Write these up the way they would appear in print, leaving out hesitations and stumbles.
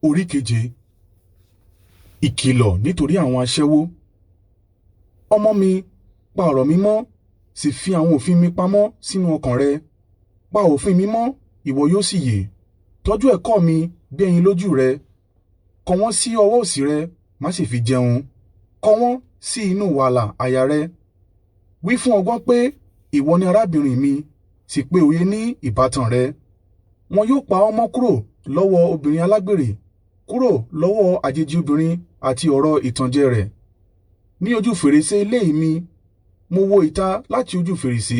Orí keje. Ìkìlọ̀ nítorí àwọn aṣẹ́wó. Ọmọ mi, pa ọ̀rọ̀ mi mọ́, sì fi àwọn òfin mi pamọ́ sínú ọkàn rẹ. Pa òfin mi mọ́, ìwọ yóò sì yè. Tọ́jú ẹ̀kọ́ mi bí ẹyin lójú rẹ. Kọ wọ́n sí ọwọ́ òsì rẹ, má sì fi jẹun. Kọ wọ́n sí inú wàhálà àyà rẹ. Wí fún ọgbọ́n pé, ìwọ ni arábìnrin mi, sì pe òye ní ìbátan rẹ. Wọn yóò pa ọ́ mọ́ kúrò lọ́wọ́ obìnrin alágbèrè, kúrò lọ́wọ́ àjèjì obìnrin àti ọ̀rọ̀ ìtànjẹ rẹ̀. Ní ojú fèrèsé ilé mi, mo wo ìta láti ojú fèrèsé.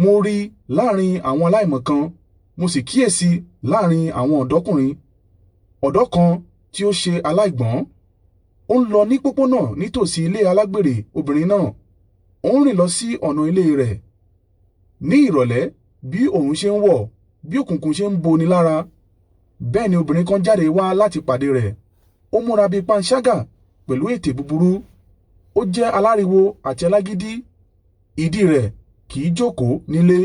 Mo rí láàrín àwọn aláìmọ̀kan, mo sì kíyèsi láàrín àwọn ọ̀dọ́kùnrin. Ọ̀dọ́ kan tí ó ṣe aláìgbọ́n. Ó ń lọ ní pópónà nítòsí ilé alágbèrè obìnrin náà. Ó ń rìn lọ sí ọ̀nà ilé rẹ̀. Ní ìrọ̀lẹ́, bí òòrùn ṣe ń wọ̀, bí òkùnkùn ṣe ń bo ni lára, bẹ́ẹ̀ ni obìnrin kan jáde wá láti pàdé rẹ̀. Ó múra bí panṣágà pẹ̀lú ètè búburú. Ó jẹ́ aláriwo àti alágídí. Ìdí rẹ̀ kì í jókòó nílé.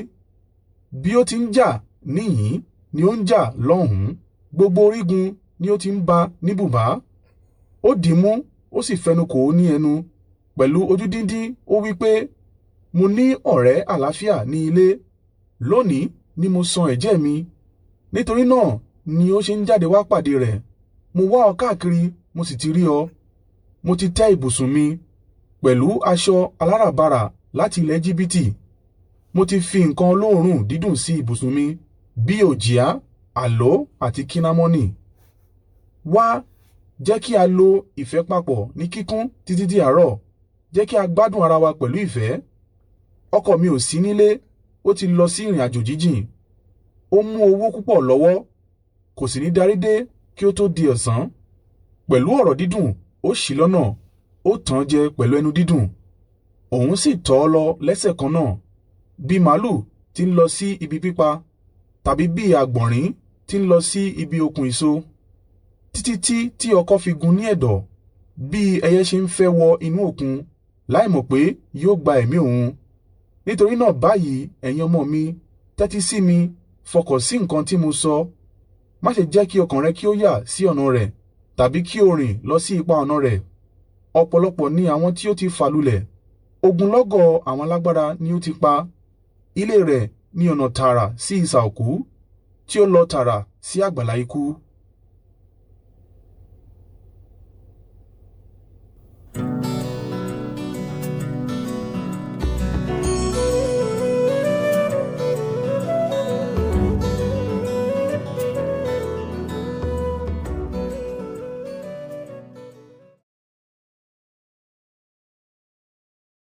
Bí ó ti ń jà níhìn-ín ni ó ń jà lọ́hùn-ún. Gbogbo orígun ni ó ti ń bá ní bùbá. Ó dìímú, ó sì fẹnu kò ó ní ẹnu. Pẹ̀lú ojú dídín ó wí pé, mo ní ọ̀rẹ́ àlàáfíà ní ilé. Lónìí ni mo san ẹ̀jẹ́ mi. Nítorí náà ni ó ṣe ń jáde wá pàdé rẹ̀. Mo wá ọ káàkiri, mo sì ti rí ọ. Mo ti tẹ́ ibùsùn mi pẹ̀lú aṣọ aláràbarà láti ilẹ̀ Ejibiti. Mo ti fi nǹkan olóòórùn dídùn sí ibùsùn mi, bí òjìá, àló àti kínnámọ́nì. Wá, jẹ́ kí a lo ìfẹ́ papọ̀ ní kíkún títí di àárọ̀. Jẹ́ kí a gbádùn ara wa pẹ̀lú ìfẹ́. Ọkọ mi ò sí nílé, ó ti lọ sí ìrìnàjò jíjìn. Ó mú owó púpọ̀ lọ́wọ́, kò sì ní darí dé kí ó tó di ọ̀sán. Pẹ̀lú ọ̀rọ̀ dídùn ó ṣì lọ́nà, ó tàn án jẹ pẹ̀lú ẹnu dídùn. Òun sì tọ́ ọ lọ lẹ́sẹ̀ kan náà, bí màlúù tí ń lọ sí ibi pípa, tàbí bí àgbọ̀nrín tí ń lọ sí ibi okùn ìso. Títí tí ọkọ̀ fi gún ní ẹ̀dọ̀, bí ẹyẹ ṣe ń fẹ́ wọ inú òkun, láìmọ̀ pé yóò gba ẹ̀mí òun. Nítorí náà báyìí, ẹ̀yin ọmọ mi, tẹ́tí sí mi, fọkàn sí nǹkan tí mo sọ. Má ṣe jẹ́ kí ọkàn rẹ kí ó yà sí ọ̀nà rẹ̀, tàbí kí o rìn lọ sí ipa ọ̀nà rẹ̀. Ọ̀pọ̀lọpọ̀ ni àwọn tí ó ti fà lulẹ̀. Ogunlọ́gọ̀ àwọn alágbára ni ó ti pa. Ilé rẹ̀ ní ọ̀nà tààrà sí isà òkú, tí ó lọ tààrà sí àgbàlá ikú.